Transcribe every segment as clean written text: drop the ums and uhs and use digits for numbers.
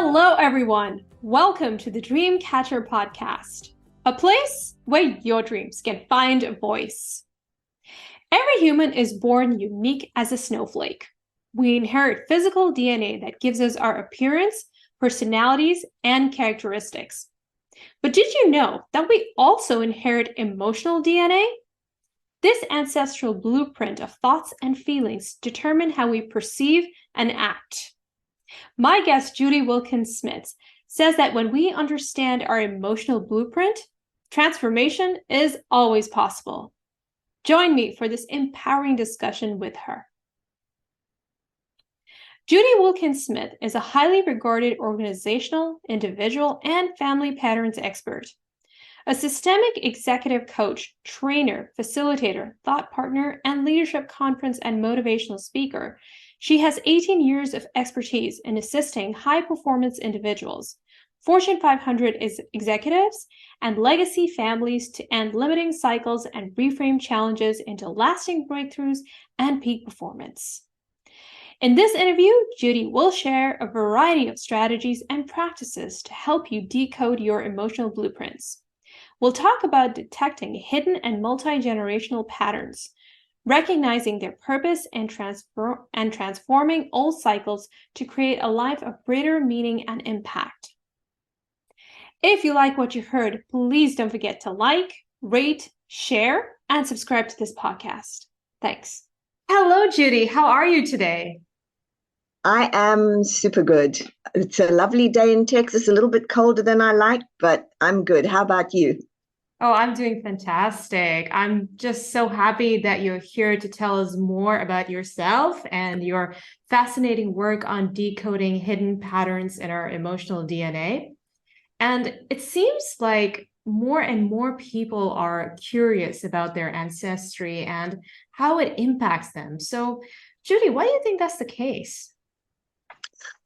Hello, everyone. Welcome to the Dreamcatcher podcast, a place where your dreams can find a voice. Every human is born unique as a snowflake. We inherit physical DNA that gives us our appearance, personalities, and characteristics. But did you know that we also inherit emotional DNA? This ancestral blueprint of thoughts and feelings determine how we perceive and act. My guest, Judy Wilkins-Smith, says that when we understand our emotional blueprint, transformation is always possible. Join me for this empowering discussion with her. Judy Wilkins-Smith is a highly regarded organizational, individual, and family patterns expert. A systemic executive coach, trainer, facilitator, thought partner, and leadership conference and motivational speaker, she has 18 years of expertise in assisting high-performance individuals, Fortune 500 executives, and legacy families to end limiting cycles and reframe challenges into lasting breakthroughs and peak performance. In this interview, Judy will share a variety of strategies and practices to help you decode your emotional blueprints. We'll talk about detecting hidden and multi-generational patterns, recognizing their purpose and transforming old cycles to create a life of greater meaning and impact. If you like what you heard, please don't forget to like, rate, share, and subscribe to this podcast. Thanks. Hello, Judy. How are you today? I am super good. It's a lovely day in Texas, a little bit colder than I like, but I'm good. How about you? Oh, I'm doing fantastic. I'm just so happy that you're here to tell us more about yourself and your fascinating work on decoding hidden patterns in our emotional DNA. And it seems like more and more people are curious about their ancestry and how it impacts them. So, Judy, why do you think that's the case?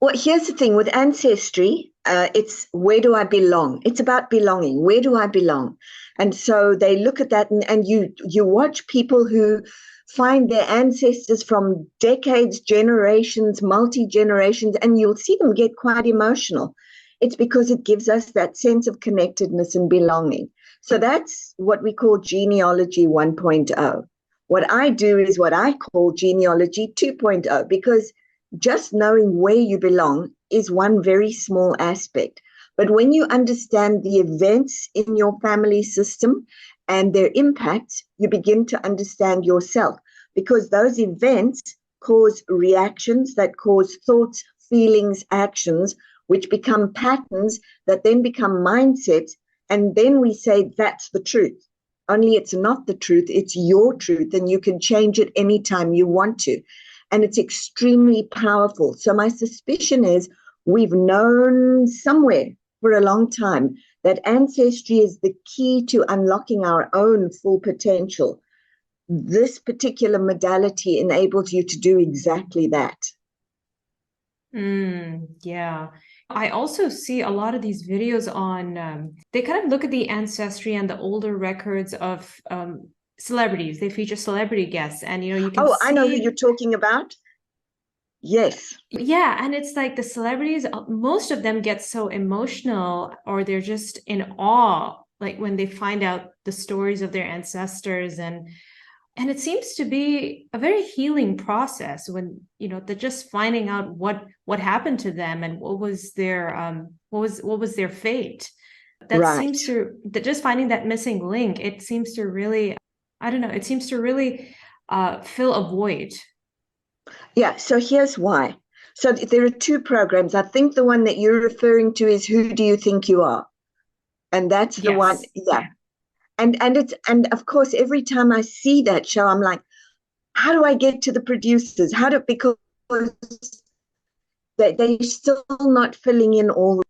Well, here's the thing with ancestry, it's where do I belong? It's about belonging. Where do I belong? And so they look at that and you watch people who find their ancestors from decades, generations, multi-generations, and you'll see them get quite emotional. It's because it gives us that sense of connectedness and belonging. So that's what we call genealogy 1.0. What I do is what I call genealogy 2.0, because just knowing where you belong is one very small aspect. But when you understand the events in your family system and their impacts, you begin to understand yourself, because those events cause reactions that cause thoughts, feelings, actions, which become patterns that then become mindsets. And then we say that's the truth. Only it's not the truth. It's your truth, and you can change it anytime you want to. And it's extremely powerful. So my suspicion is we've known somewhere for a long time that ancestry is the key to unlocking our own full potential. This particular modality enables you to do exactly that. Yeah. I also see a lot of these videos on, they kind of look at the ancestry and the older records of celebrities. They feature celebrity guests, and you can I know who you're talking about. Yes. Yeah, and it's like the celebrities, most of them get so emotional, or they're just in awe, like when they find out the stories of their ancestors, and it seems to be a very healing process when they're just finding out what happened to them and what was their fate. That Right. seems to that just finding that missing link. It seems to really, I don't know. It seems to really fill a void. Yeah. So here's why. So there are two programs. I think the one that you're referring to is Who Do You Think You Are? And that's the one. Yeah. And of course, every time I see that show, I'm like, how do I get to the producers? Because they're still not filling in all.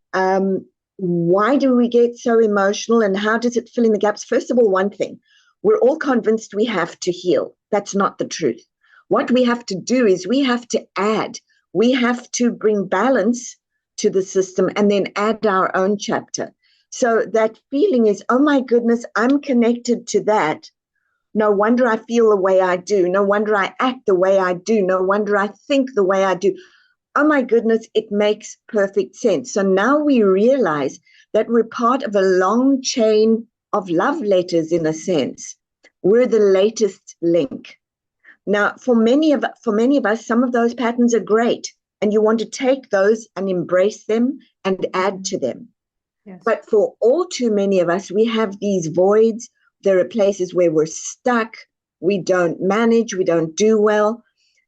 Why do we get so emotional, and how does it fill in the gaps? First of all, one thing, we're all convinced we have to heal. That's not the truth. What we have to do is we have to add. We have to bring balance to the system and then add our own chapter. So that feeling is, oh my goodness, I'm connected to that. No wonder I feel the way I do. No wonder I act the way I do. No wonder I think the way I do. oh my goodness, it makes perfect sense. So now we realize that we're part of a long chain of love letters, in a sense. We're the latest link. Now, for many of us, some of those patterns are great, and you want to take those and embrace them and add to them. Yes. But for all too many of us, we have these voids. There are places where we're stuck. We don't manage. We don't do well.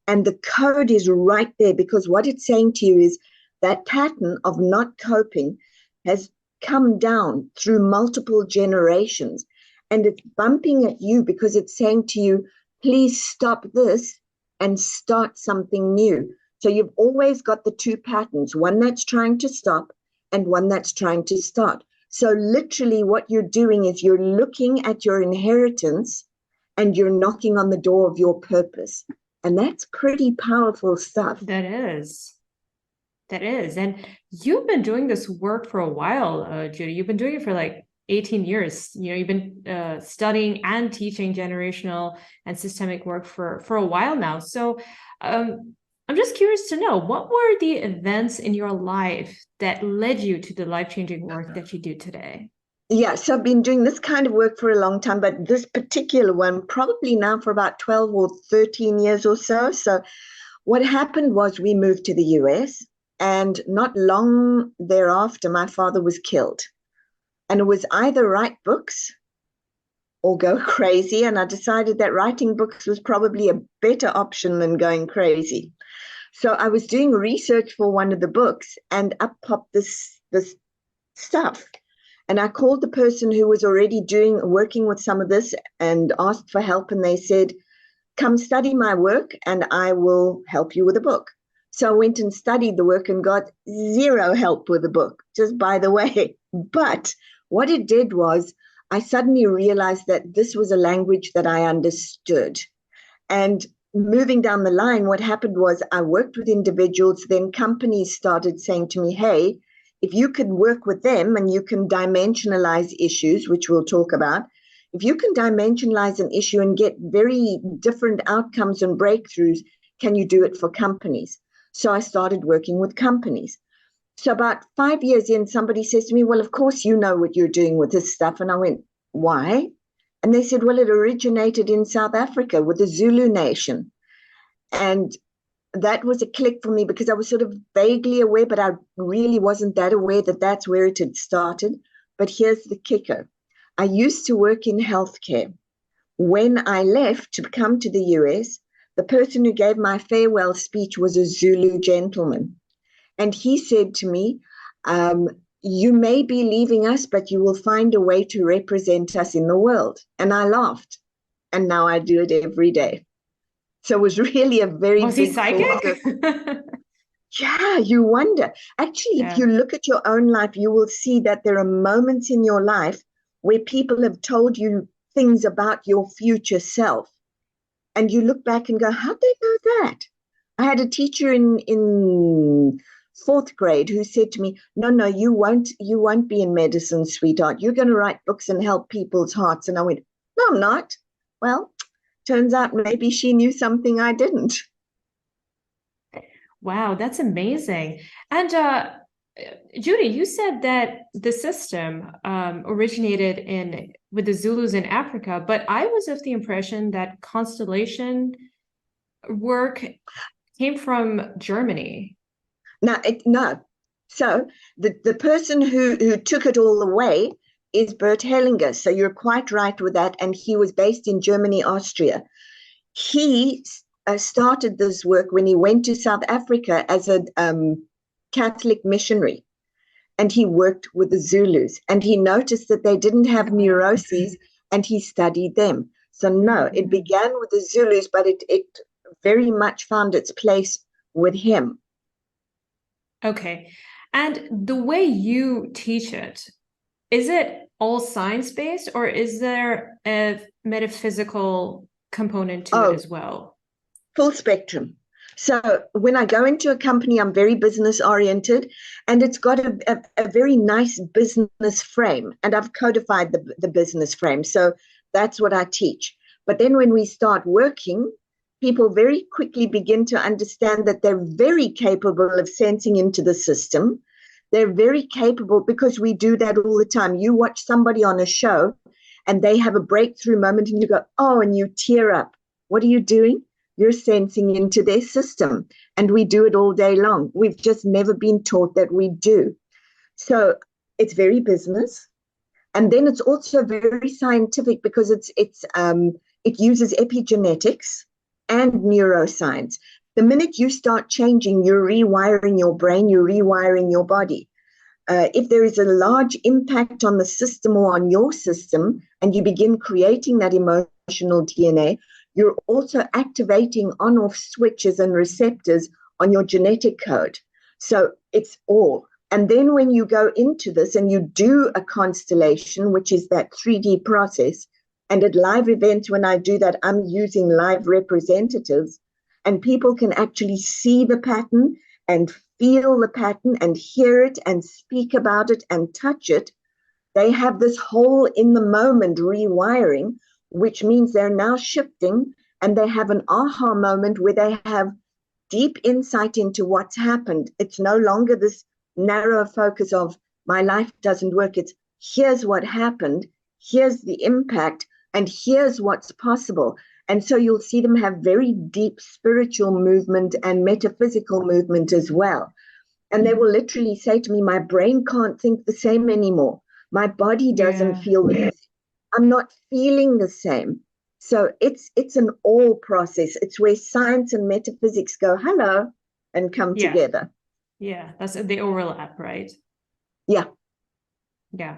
And the code is right there, because what it's saying to you is that pattern of not coping has come down through multiple generations. And it's bumping at you because it's saying to you, please stop this and start something new. So you've always got the two patterns, one that's trying to stop and one that's trying to start. So literally what you're doing is you're looking at your inheritance and you're knocking on the door of your purpose. And that's pretty powerful stuff. That is. And you've been doing this work for a while, Judy. You've been doing it for like 18 years. You've been studying and teaching generational and systemic work for a while now. So I'm just curious to know, what were the events in your life that led you to the life-changing work that you do today? Yeah, so I've been doing this kind of work for a long time, but this particular one, probably now for about 12 or 13 years or so. So what happened was we moved to the US, and not long thereafter, my father was killed. And it was either write books or go crazy. And I decided that writing books was probably a better option than going crazy. So I was doing research for one of the books, and up popped this stuff. And I called the person who was already working with some of this and asked for help. And they said, come study my work and I will help you with a book. So I went and studied the work and got zero help with the book, just by the way. But what it did was I suddenly realized that this was a language that I understood. And moving down the line, what happened was I worked with individuals, then companies started saying to me, hey, if you can work with them and you can dimensionalize issues, which we'll talk about, if you can dimensionalize an issue and get very different outcomes and breakthroughs, can you do it for companies? So I started working with companies. So about 5 years in, somebody says to me, well, of course, you know what you're doing with this stuff. And I went, why? And they said, well, it originated in South Africa with the Zulu nation. And that was a click for me, because I was sort of vaguely aware, but I really wasn't that aware that that's where it had started. But here's the kicker. I used to work in healthcare. When I left to come to the US, the person who gave my farewell speech was a Zulu gentleman. And he said to me, you may be leaving us, but you will find a way to represent us in the world. And I laughed. And now I do it every day. So it was really a very Was big he psychic? Yeah, you wonder. Actually, if you look at your own life, you will see that there are moments in your life where people have told you things about your future self. And you look back and go, how'd they know that? I had a teacher in fourth grade who said to me, no, you won't be in medicine, sweetheart. You're going to write books and help people's hearts. And I went, no, I'm not. Well, turns out maybe she knew something I didn't. Wow, that's amazing. And Judy, you said that the system originated with the Zulus in Africa, but I was of the impression that constellation work came from Germany. No. So the person who took it all away is Bert Hellinger. So you're quite right with that. And he was based in Germany, Austria. He started this work when he went to South Africa as a Catholic missionary. And he worked with the Zulus. And he noticed that they didn't have neuroses, and he studied them. So no, it began with the Zulus, but it very much found its place with him. Okay. And the way you teach it, is it all science-based, or is there a metaphysical component to it as well? Full spectrum. So when I go into a company, I'm very business oriented, and it's got a very nice business frame, and I've codified the business frame. So that's what I teach. But then when we start working, people very quickly begin to understand that they're very capable of sensing into the system. They're very capable, because we do that all the time. You watch somebody on a show and they have a breakthrough moment and you go, oh, and you tear up. What are you doing? You're sensing into their system. And we do it all day long. We've just never been taught that we do. So it's very business. And then it's also very scientific, because it uses epigenetics and neuroscience. The minute you start changing, you're rewiring your brain, you're rewiring your body. If there is a large impact on the system or on your system, and you begin creating that emotional DNA, you're also activating on-off switches and receptors on your genetic code. So it's all. And then when you go into this and you do a constellation, which is that 3D process, and at live events, when I do that, I'm using live representatives, and people can actually see the pattern and feel the pattern and hear it and speak about it and touch it. They have this whole in the moment rewiring, which means they're now shifting, and they have an aha moment where they have deep insight into what's happened. It's no longer this narrow focus of my life doesn't work. It's here's what happened, here's the impact, and here's what's possible. And so you'll see them have very deep spiritual movement and metaphysical movement as well. And they will literally say to me, my brain can't think the same anymore. My body doesn't feel the same. I'm not feeling the same. So it's an all process. It's where science and metaphysics go, hello, and come together. Yeah, that's the overlap, right? Yeah. Yeah.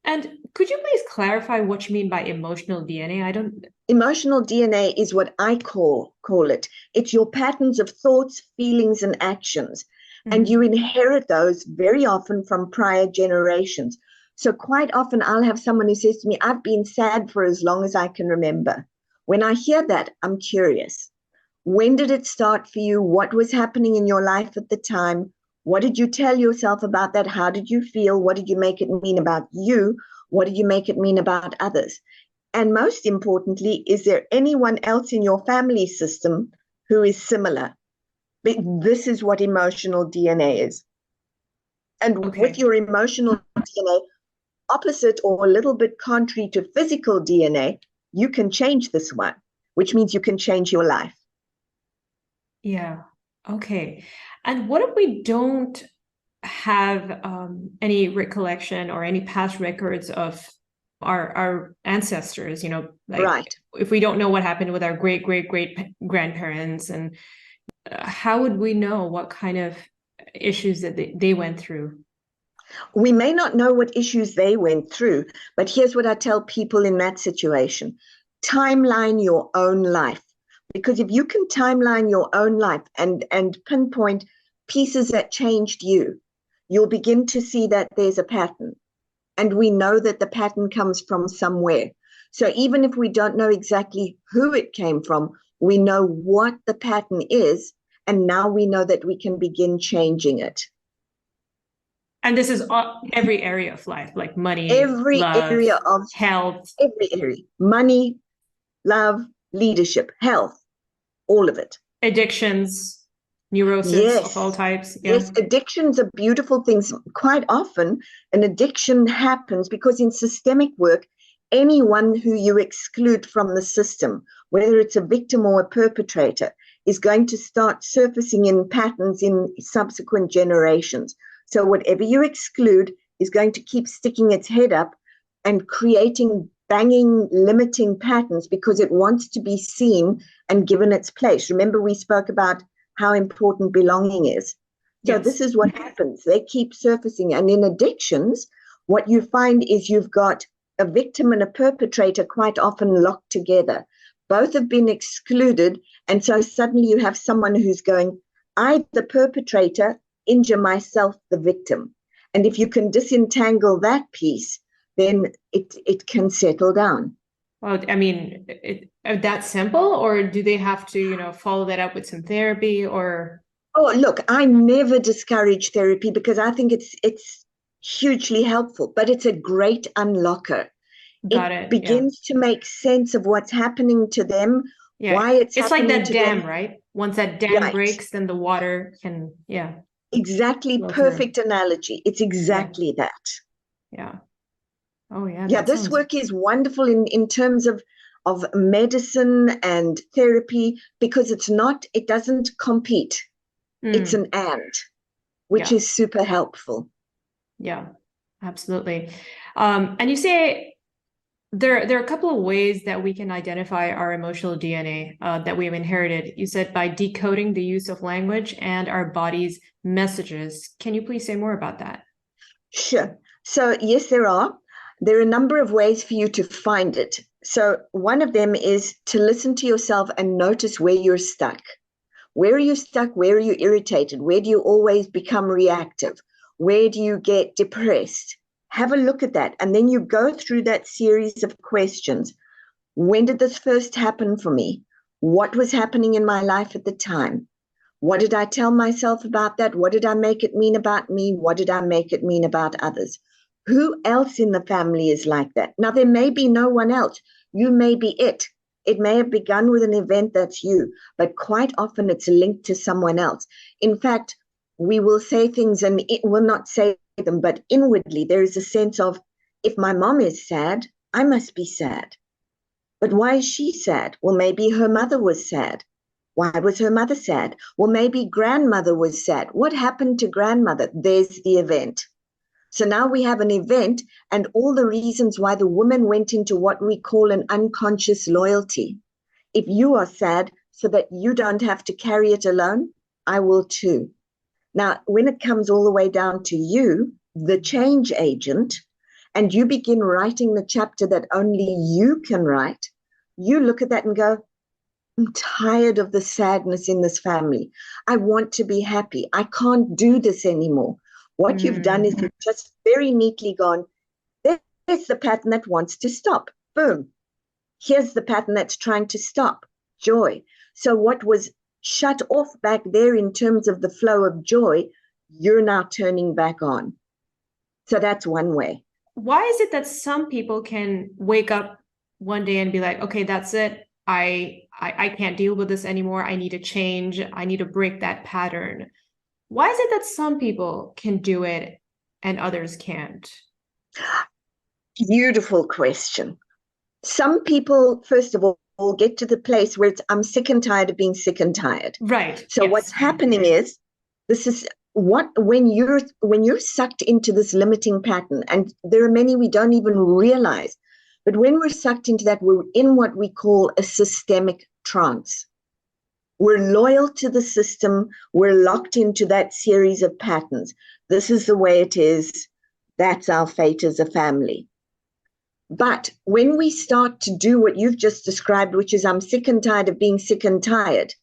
And could you please clarify what you mean by emotional DNA? Emotional DNA is what I call it. It's your patterns of thoughts, feelings, and actions. Mm-hmm. And you inherit those very often from prior generations. So quite often I'll have someone who says to me, I've been sad for as long as I can remember. When I hear that, I'm curious. When did it start for you? What was happening in your life at the time? What did you tell yourself about that? How did you feel? What did you make it mean about you? What did you make it mean about others? And most importantly, is there anyone else in your family system who is similar? This is what emotional DNA is. And with your emotional DNA, opposite or a little bit contrary to physical DNA, you can change this one, which means you can change your life. Yeah. Okay. And what if we don't have any recollection or any past records of our ancestors, right. If we don't know what happened with our great grandparents, and how would we know what kind of issues that they went through? We may not know what issues they went through, but here's what I tell people in that situation. Timeline your own life. Because if you can timeline your own life and pinpoint pieces that changed you, you'll begin to see that there's a pattern. And we know that the pattern comes from somewhere. So even if we don't know exactly who it came from, we know what the pattern is, and now we know that we can begin changing it. And this is every area of life, like money, every love, area of health, every area, money, love, leadership, health, all of it. Addictions, neurosis of all types. Yeah. Yes, addictions are beautiful things. Quite often, an addiction happens because in systemic work, anyone who you exclude from the system, whether it's a victim or a perpetrator, is going to start surfacing in patterns in subsequent generations. So whatever you exclude is going to keep sticking its head up and creating banging, limiting patterns because it wants to be seen and given its place. Remember, we spoke about how important belonging is. So yes. This is what happens. They keep surfacing. And in addictions, what you find is you've got a victim and a perpetrator quite often locked together. Both have been excluded. And so suddenly you have someone who's going, I, the perpetrator, injure myself, the victim. And if you can disentangle that piece, then it can settle down. Well, I mean, that simple, or do they have to, follow that up with some therapy or? Oh, look, I never discourage therapy because I think it's hugely helpful, but it's a great unlocker. It begins to make sense of what's happening to them, Yeah. Why it's like happening that to dam, them. right? Once that dam Right. breaks, then the water can, Exactly. flow through. Perfect analogy. It's exactly that. Yeah. Oh, yeah. Yeah, That this sounds. work is wonderful in terms of medicine and therapy, because it doesn't compete. It's an and, which Yeah. is super helpful. Yeah, absolutely. And you say there are a couple of ways that we can identify our emotional DNA that we've inherited. You said by decoding the use of language and our body's messages. Can you please say more about that? Sure. So, yes, there are. There are a number of ways for you to find it. So, one of them is to listen to yourself and notice where you're stuck. Where are you stuck? Where are you irritated? Where do you always become reactive? Where do you get depressed? Have a look at that. And then you go through that series of questions. When did this first happen for me? What was happening in my life at the time? What did I tell myself about that? What did I make it mean about me? What did I make it mean about others? Who else in the family is like that? Now, there may be no one else. You may be it. It may have begun with an event that's you, but quite often it's linked to someone else. In fact, we will say things and it will not say them, but inwardly there is a sense of, if my mom is sad, I must be sad. But why is she sad? Well, maybe her mother was sad. Why was her mother sad? Well, maybe grandmother was sad. What happened to grandmother? There's the event. So now we have an event and all the reasons why the woman went into what we call an unconscious loyalty. If you are sad so that you don't have to carry it alone, I will too. Now, when it comes all the way down to you, the change agent, and you begin writing the chapter that only you can write, you look at that and go, I'm tired of the sadness in this family. I want to be happy. I can't do this anymore. What you've done is you've just very neatly gone, there's the pattern that wants to stop. Boom. Here's the pattern that's trying to stop. Joy. So what was shut off back there in terms of the flow of joy, you're now turning back on. So that's one way. Why is it that some people can wake up one day and be like, okay, that's it. I can't deal with this anymore. I need to change. I need to break that pattern. Why is it that some people can do it and others can't? Beautiful question. Some people, first of all, get to the place where it's, I'm sick and tired of being sick and tired. Right. So yes. What's happening is, this is what, when you're sucked into this limiting pattern, and there are many we don't even realize, but when we're sucked into that, we're in what we call a systemic trance. We're loyal to the system. We're locked into that series of patterns. This is the way it is. That's our fate as a family. But when we start to do what you've just described, which is I'm sick and tired of being sick and tired,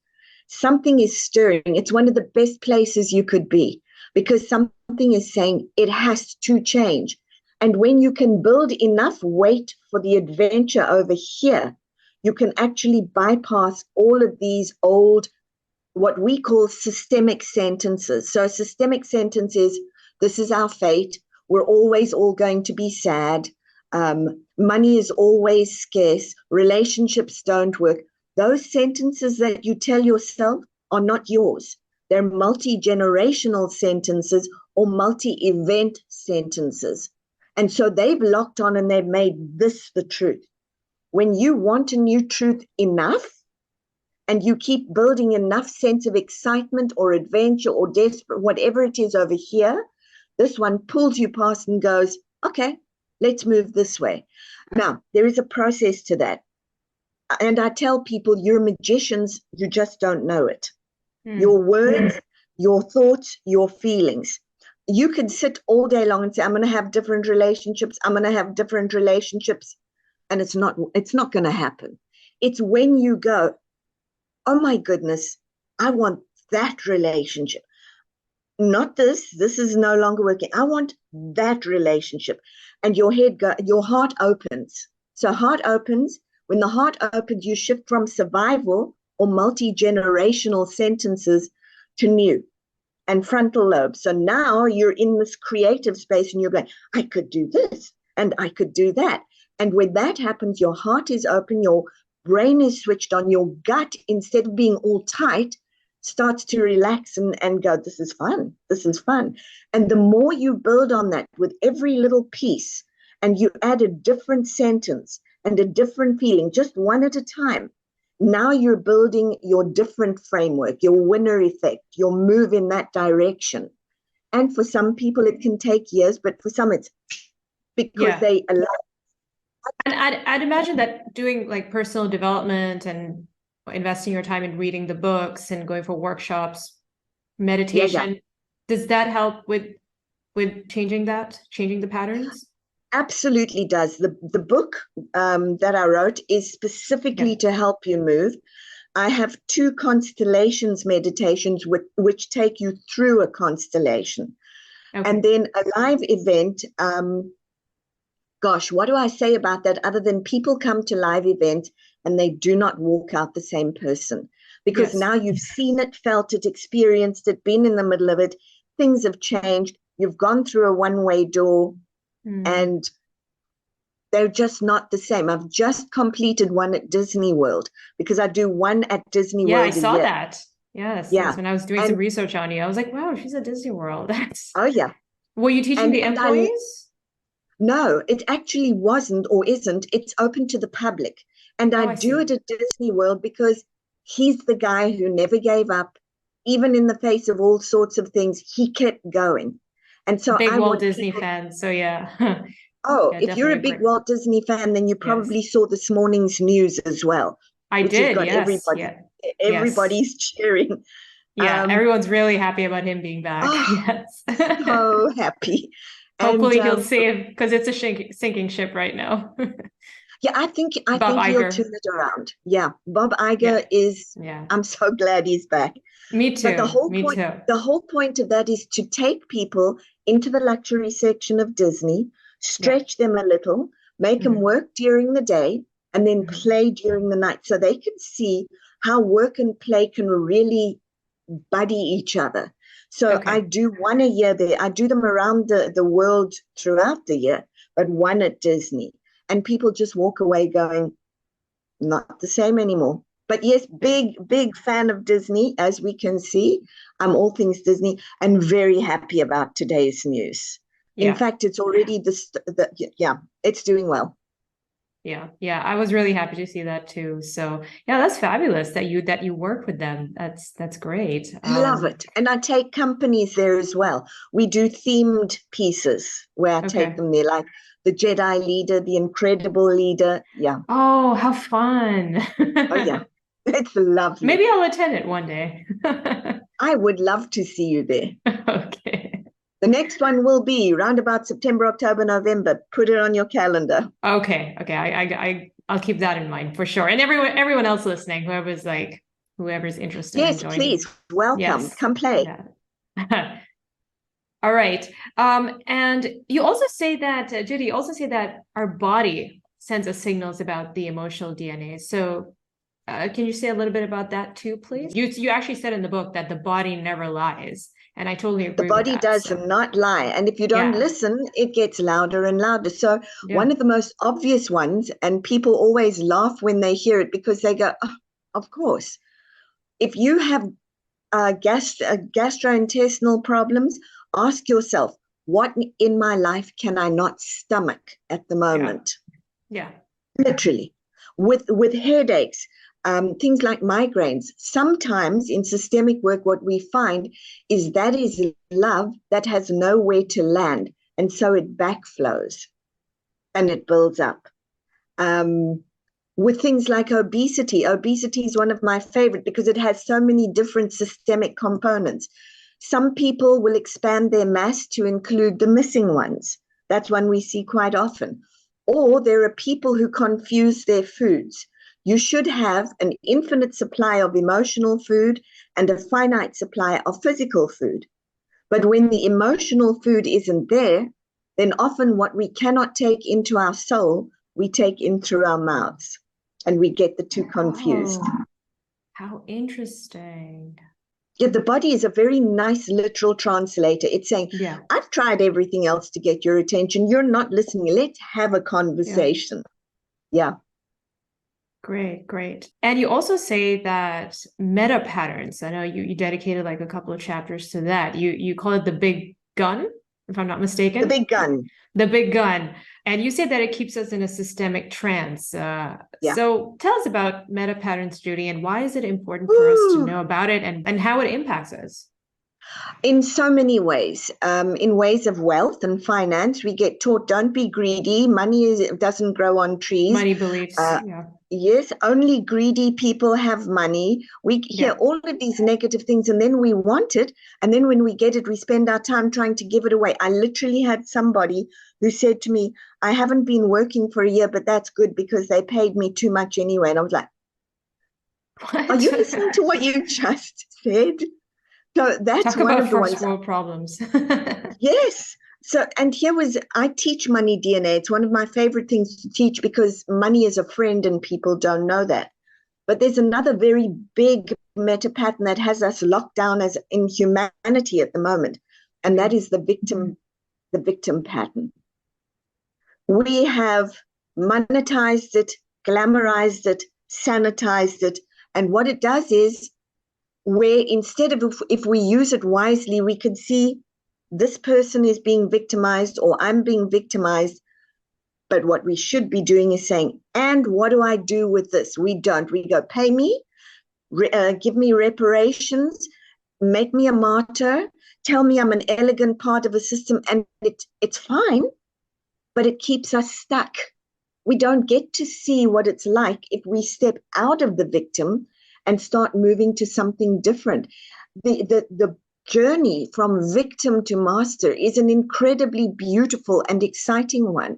something is stirring. It's one of the best places you could be, because something is saying it has to change. And when you can build enough weight for the adventure over here, you can actually bypass all of these old, what we call systemic sentences. So a systemic sentence is, this is our fate. We're always all going to be sad. Money is always scarce. Relationships don't work. Those sentences that you tell yourself are not yours. They're multi-generational sentences or multi-event sentences. And so they've locked on and they've made this the truth. When you want a new truth enough, and you keep building enough sense of excitement or adventure or desperate, whatever it is over here, this one pulls you past and goes, okay, let's move this way. Now, there is a process to that. And I tell people, you're magicians, you just don't know it. Your words, your thoughts, your feelings. You can sit all day long and say, I'm going to have different relationships. I'm going to have different relationships. And it's not going to happen. It's when you go, oh my goodness, I want that relationship. Not this is no longer working. I want that relationship. And your heart opens. So heart opens. When the heart opens, you shift from survival or multi-generational sentences to new and frontal lobe. So now you're in this creative space and you're going, I could do this and I could do that. And when that happens, your heart is open, your brain is switched on, your gut, instead of being all tight, starts to relax and go, this is fun, this is fun. And the more you build on that with every little piece, and you add a different sentence and a different feeling, just one at a time, now you're building your different framework, your winner effect, your move in that direction. And for some people, it can take years, but for some, it's because they allow. And I'd imagine that doing like personal development and investing your time in reading the books and going for workshops, meditation, does that help with changing the patterns? Absolutely does. The book that I wrote is specifically to help you move. I have 2 constellations meditations which take you through a constellation. And then a live event. Gosh, what do I say about that other than people come to live event and they do not walk out the same person? Because now you've seen it, felt it, experienced it, been in the middle of it. Things have changed. You've gone through a one-way door and they're just not the same. I've just completed one at Disney World because I do one at Disney World. Yeah, I saw that. Yes. Yes. When I was doing some research on you, I was like, wow, she's at Disney World. Oh, yeah. Were you teaching the employees? No, it actually wasn't or isn't. It's open to the public. And I do it at Disney World because he's the guy who never gave up, even in the face of all sorts of things. He kept going. And so big Walt Disney fan. So Oh, if you're a big Walt Disney fan, then you probably saw this morning's news as well. I did, yes. Everybody's cheering. Yeah, everyone's really happy about him being back. Yes. So happy. Hopefully he'll save, because it's a sinking ship right now. Yeah, I think he'll turn it around. Yeah, Bob Iger is, I'm so glad he's back. Me too. But the whole point of that is to take people into the luxury section of Disney, stretch them a little, make them work during the day, and then play during the night so they can see how work and play can really buddy each other. So I do one a year there. I do them around the world throughout the year, but one at Disney. And people just walk away going, not the same anymore. But yes, big fan of Disney, as we can see. I'm all things Disney and very happy about today's news. In fact, it's already it's doing well. Yeah, I was really happy to see that too. So that's fabulous that you work with them. That's great. I love it. And I take companies there as well. We do themed pieces where I take them there, like the Jedi leader, the incredible leader. Yeah. Oh, how fun. Oh, yeah. It's lovely. Maybe I'll attend it one day. I would love to see you there. Okay. The next one will be around about September, October, November. Put it on your calendar. Okay. I'll keep that in mind for sure. And everyone else listening, whoever's interested in joining. Yes, please. Welcome. Yes. Come play. Yeah. All right. And you also say that, Judy, you also say that our body sends us signals about the emotional DNA. So can you say a little bit about that too, please? You actually said in the book that the body never lies. And I totally agree with that. The body does not lie. And if you don't listen, it gets louder and louder. So one of the most obvious ones, and people always laugh when they hear it because they go, oh, of course. If you have gastrointestinal problems, ask yourself, what in my life can I not stomach at the moment? Yeah. Literally. With headaches, things like migraines. Sometimes in systemic work, what we find is that is love that has nowhere to land. And so it backflows and it builds up. With things like obesity is one of my favorite because it has so many different systemic components. Some people will expand their mass to include the missing ones. That's one we see quite often. Or there are people who confuse their foods. You should have an infinite supply of emotional food and a finite supply of physical food. But when the emotional food isn't there, then often what we cannot take into our soul, we take in through our mouths, and we get the two confused. Oh, how interesting. Yeah, the body is a very nice literal translator. It's saying, I've tried everything else to get your attention. You're not listening. Let's have a conversation. Yeah. Great, great. And you also say that meta patterns, I know you dedicated like a couple of chapters to that. You call it the big gun, if I'm not mistaken. The big gun. The big gun. And you say that it keeps us in a systemic trance. So tell us about meta patterns, Judy, and why is it important for us to know about it and how it impacts us? In so many ways, in ways of wealth and finance, we get taught, don't be greedy. Money doesn't grow on trees. Money beliefs, yeah. Yes, only greedy people have money. We hear all of these negative things, and then we want it. And then when we get it, we spend our time trying to give it away. I literally had somebody who said to me, I haven't been working for a year, but that's good because they paid me too much anyway. And I was like, what? Are you listening to what you just said? So that's Talk one about of the first ones. world problems. Yes. So, and I teach money DNA. It's one of my favorite things to teach because money is a friend and people don't know that. But there's another very big meta pattern that has us locked down as in humanity at the moment. And that is the victim pattern. We have monetized it, glamorized it, sanitized it. And what it does is, where instead of if we use it wisely, we could see this person is being victimized or I'm being victimized. But what we should be doing is saying, and what do I do with this? We don't. We go, pay me, give me reparations, make me a martyr, tell me I'm an elegant part of a system, and it's fine, but it keeps us stuck. We don't get to see what it's like if we step out of the victim and start moving to something different. The journey from victim to master is an incredibly beautiful and exciting one.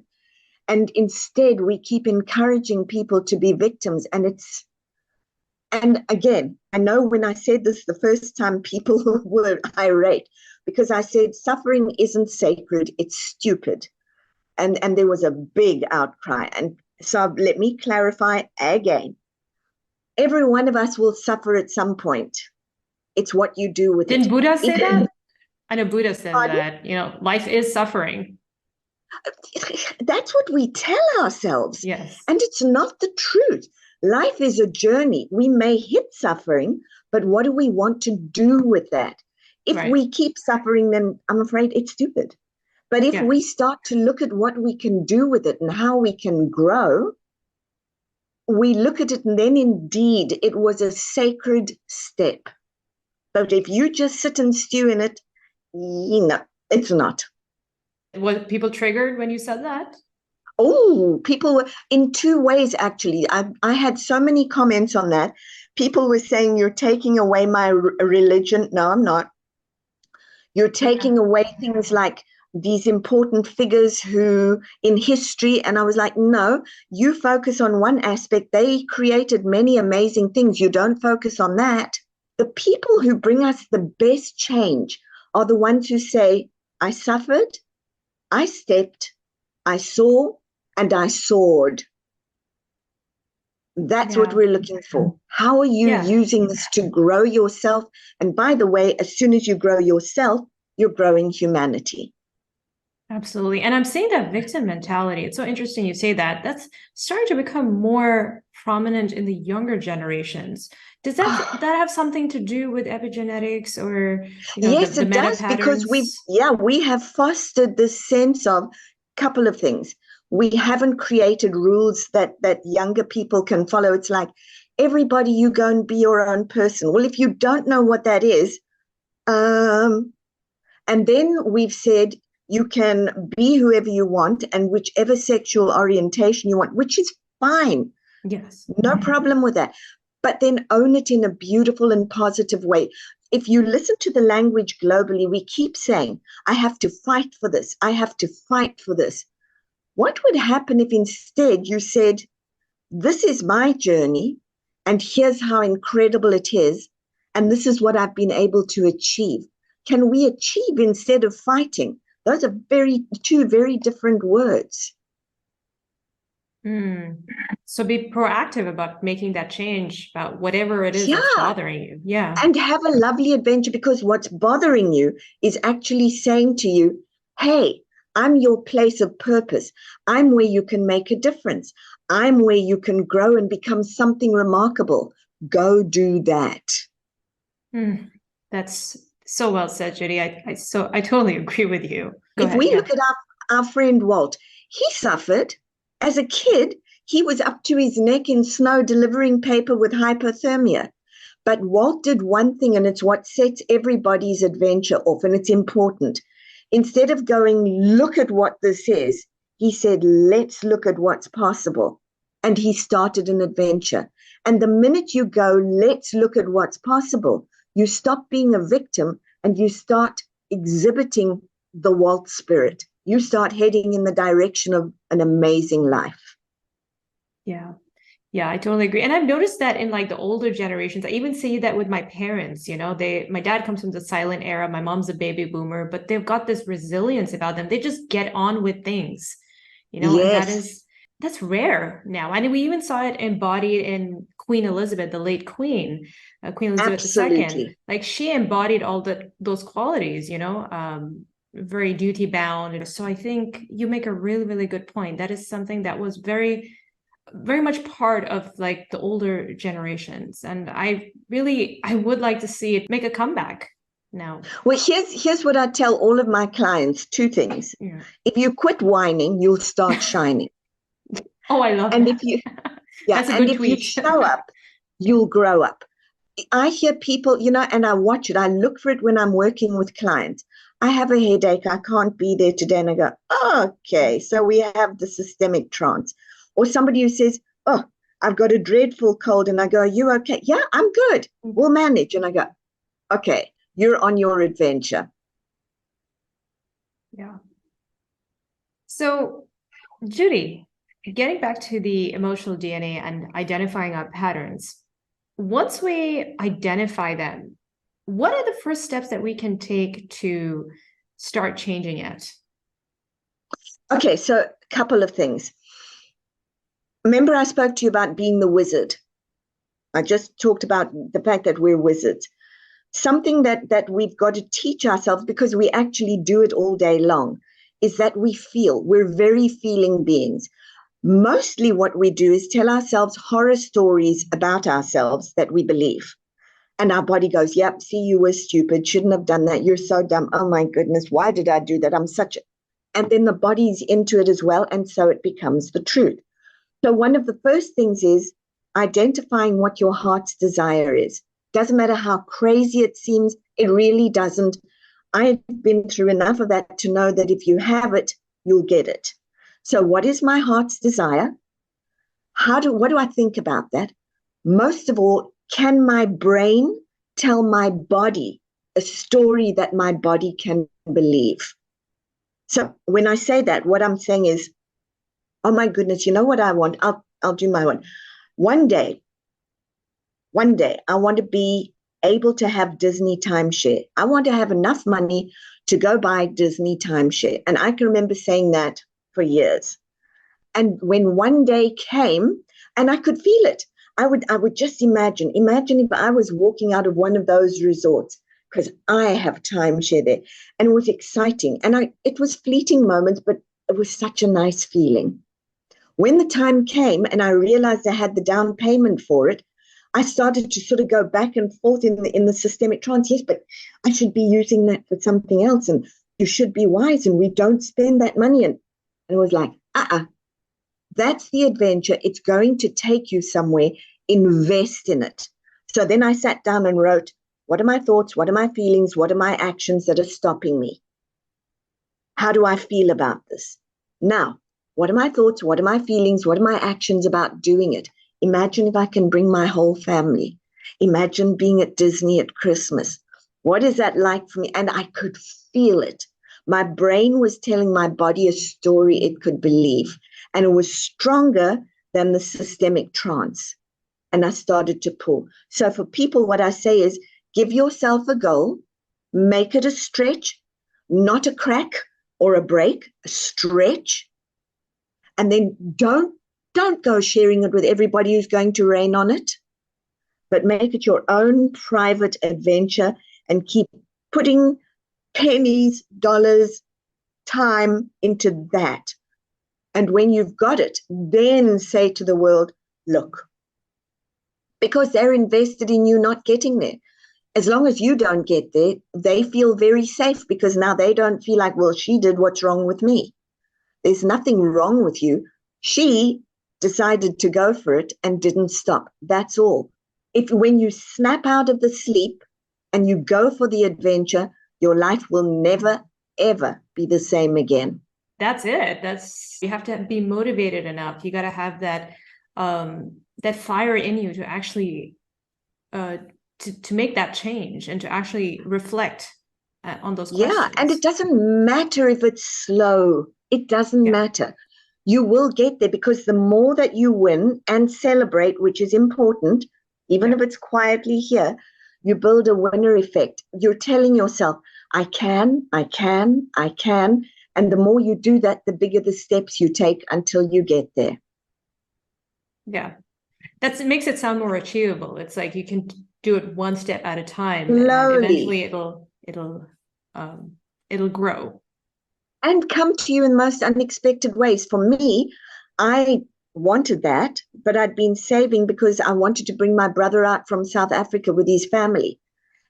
And instead, we keep encouraging people to be victims. And again, I know when I said this the first time, people were irate because I said suffering isn't sacred, it's stupid. And there was a big outcry. And so let me clarify again. Every one of us will suffer at some point. It's what you do with it. Didn't Buddha say that? I know Buddha said that, life is suffering. That's what we tell ourselves. Yes. And it's not the truth. Life is a journey. We may hit suffering, but what do we want to do with that? If we keep suffering, then I'm afraid it's stupid. But if we start to look at what we can do with it and how we can grow, we look at it and then indeed it was a sacred step. But if you just sit and stew in it, it's not. Were people triggered when you said that? Oh, people were in two ways, actually. I had so many comments on that. People were saying, you're taking away my religion. No, I'm not. You're taking away things like these important figures who in history. And I was like, no, you focus on one aspect. They created many amazing things. You don't focus on that. The people who bring us the best change are the ones who say, I suffered, I stepped, I saw, and I soared. That's what we're looking for. How are you using this to grow yourself? And by the way, as soon as you grow yourself, you're growing humanity. Absolutely. And I'm seeing that victim mentality. It's so interesting you say that. That's starting to become more prominent in the younger generations. Does that have something to do with epigenetics or yes, the it meta does, patterns? because we have fostered this sense of a couple of things. We haven't created rules that younger people can follow. It's like everybody, you go and be your own person. Well, if you don't know what that is, and then we've said you can be whoever you want and whichever sexual orientation you want, which is fine. Yes. No problem with that. But then own it in a beautiful and positive way. If you listen to the language globally, we keep saying, I have to fight for this. I have to fight for this. What would happen if instead you said, this is my journey and here's how incredible it is. And this is what I've been able to achieve. Can we achieve instead of fighting? Those are two very different words. So be proactive about making that change about whatever it is that's bothering you. Yeah. And have a lovely adventure, because what's bothering you is actually saying to you, hey, I'm your place of purpose. I'm where you can make a difference. I'm where you can grow and become something remarkable. Go do that. That's so well said, Judy. I totally agree with you. Go If ahead. we look at our friend Walt, he suffered as a kid. He was up to his neck in snow delivering paper with hypothermia. But Walt did one thing, and it's what sets everybody's adventure off, and it's important. Instead of going, look at what this is, he said, let's look at what's possible. And he started an adventure. And the minute you go, let's look at what's possible, you stop being a victim and you start exhibiting the Walt spirit. You start heading in the direction of an amazing life. Yeah. Yeah, I totally agree. And I've noticed that in like the older generations. I even see that with my parents, my dad comes from the silent era, my mom's a baby boomer, but they've got this resilience about them. They just get on with things, Yes. and that's rare now. And we even saw it embodied in Queen Elizabeth, the late Queen, Queen Elizabeth Absolutely. II. Like she embodied all those qualities, very duty bound. So I think you make a really, really good point. That is something that was very much part of like the older generations, and I would like to see it make a comeback now. Well, here's what I tell all of my clients: two things. Yeah. If you quit whining, you'll start shining. Oh, I love and that. If you That's a and good if tweet. you show up, you'll grow up. I hear people, and I watch it. I look for it when I'm working with clients. I have a headache. I can't be there today. And I go, okay, so we have the systemic trance. Or somebody who says, oh, I've got a dreadful cold. And I go, are you okay? Yeah, I'm good. We'll manage. And I go, okay, you're on your adventure. Yeah. So, Judy, getting back to the emotional DNA and identifying our patterns, once we identify them, what are the first steps that we can take to start changing it? Okay, so a couple of things. Remember, I spoke to you about being the wizard. I just talked about the fact that we're wizards. Something that we've got to teach ourselves, because we actually do it all day long, is that we feel. We're very feeling beings. Mostly what we do is tell ourselves horror stories about ourselves that we believe. And our body goes, yep, see, you were stupid, shouldn't have done that. You're so dumb. Oh my goodness, why did I do that? I'm such a... And then the body's into it as well. And so it becomes the truth. So one of the first things is identifying what your heart's desire is. Doesn't matter how crazy it seems, it really doesn't. I've been through enough of that to know that if you have it, you'll get it. So what is my heart's desire? What do I think about that? Most of all, can my brain tell my body a story that my body can believe? So when I say that, what I'm saying is, oh my goodness, you know what I want? I'll do my one. One day, I want to be able to have Disney timeshare. I want to have enough money to go buy Disney timeshare. And I can remember saying that for years. And when one day came, and I could feel it, I would just imagine if I was walking out of one of those resorts, because I have timeshare there, and it was exciting. And it was fleeting moments, but it was such a nice feeling. When the time came and I realized I had the down payment for it, I started to sort of go back and forth in the systemic trance. Yes, but I should be using that for something else, and you should be wise, and we don't spend that money. And it was like, that's the adventure. It's going to take you somewhere. Invest in it. So then I sat down and wrote, what are my thoughts? What are my feelings? What are my actions that are stopping me? How do I feel about this? Now, what are my thoughts? What are my feelings? What are my actions about doing it? Imagine if I can bring my whole family. Imagine being at Disney at Christmas. What is that like for me? And I could feel it. My brain was telling my body a story it could believe. And it was stronger than the systemic trance. And I started to pull. So for people, what I say is, give yourself a goal, make it a stretch, not a crack or a break, a stretch. And then don't go sharing it with everybody who's going to rain on it, but make it your own private adventure and keep putting pennies, dollars, time into that. And when you've got it, then say to the world, look, because they're invested in you not getting there. As long as you don't get there, they feel very safe because now they don't feel like, well, she did, what's wrong with me? There's nothing wrong with you. She decided to go for it and didn't stop. That's all. When you snap out of the sleep and you go for the adventure, your life will never, ever be the same again. That's it. You have to be motivated enough. You got to have that that fire in you to actually to make that change and to actually reflect on those questions. Yeah, and it doesn't matter if it's slow. It doesn't matter. You will get there because the more that you win and celebrate, which is important, even if it's quietly here, you build a winner effect. You're telling yourself, I can, I can, I can. And the more you do that, the bigger the steps you take until you get there. Yeah, it makes it sound more achievable. It's like you can do it one step at a time, slowly. And eventually it'll grow and come to you in most unexpected ways. For me, I wanted that, but I'd been saving because I wanted to bring my brother out from South Africa with his family.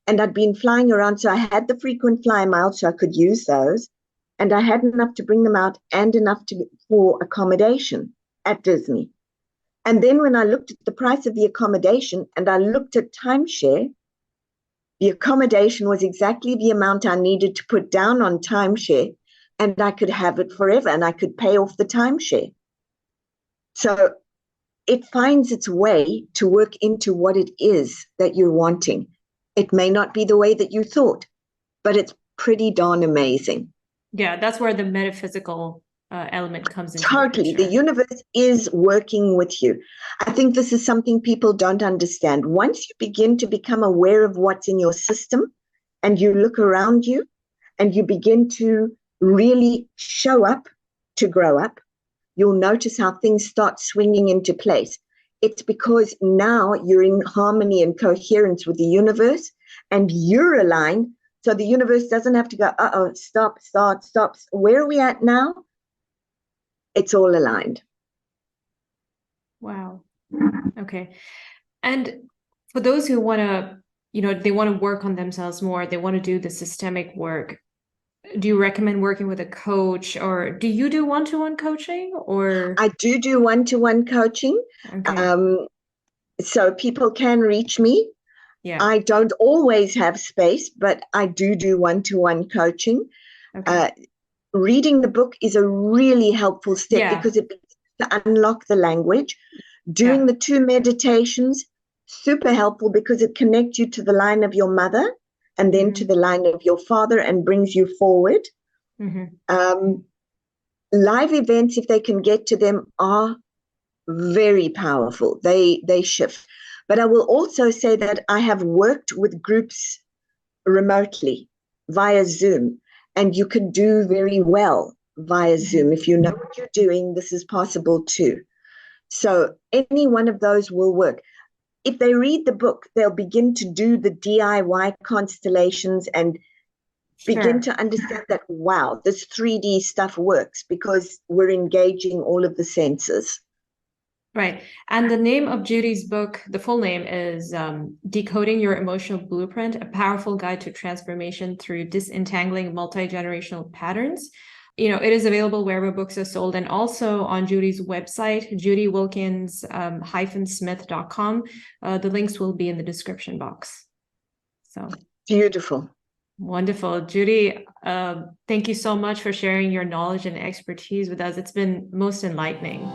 And I'd been flying around, so I had the frequent flyer miles, so I could use those. And I had enough to bring them out and enough for accommodation at Disney. And then when I looked at the price of the accommodation and I looked at timeshare, the accommodation was exactly the amount I needed to put down on timeshare, and I could have it forever and I could pay off the timeshare. So it finds its way to work into what it is that you're wanting. It may not be the way that you thought, but it's pretty darn amazing. Yeah, that's where the metaphysical element comes into Totally. The universe is working with you. I think this is something people don't understand. Once you begin to become aware of what's in your system and you look around you and you begin to really show up to grow up, you'll notice how things start swinging into place. It's because now you're in harmony and coherence with the universe and you're aligned. So the universe doesn't have to go, stop. Where are we at now? It's all aligned. Wow. Okay. And for those who want to, they want to work on themselves more, they want to do the systemic work, do you recommend working with a coach, or do you do one-to-one coaching? Or I do one-to-one coaching. Okay. So people can reach me. Yeah. I don't always have space, but I do one-to-one coaching. Okay. Reading the book is a really helpful step because it begins to unlock the language. Doing the 2 meditations, super helpful because it connects you to the line of your mother and then to the line of your father and brings you forward. Live events, if they can get to them, are very powerful. They shift. But I will also say that I have worked with groups remotely via Zoom, and you can do very well via Zoom. If you know what you're doing, this is possible too. So any one of those will work. If they read the book, they'll begin to do the DIY constellations and begin to understand that, wow, this 3D stuff works because we're engaging all of the senses. Right. And the name of Judy's book, the full name is Decoding Your Emotional Blueprint, a Powerful Guide to Transformation Through Disentangling Multi-Generational Patterns. It is available wherever books are sold and also on Judy's website, judywilkins-smith.com. The links will be in the description box. So beautiful. Wonderful. Judy, thank you so much for sharing your knowledge and expertise with us. It's been most enlightening.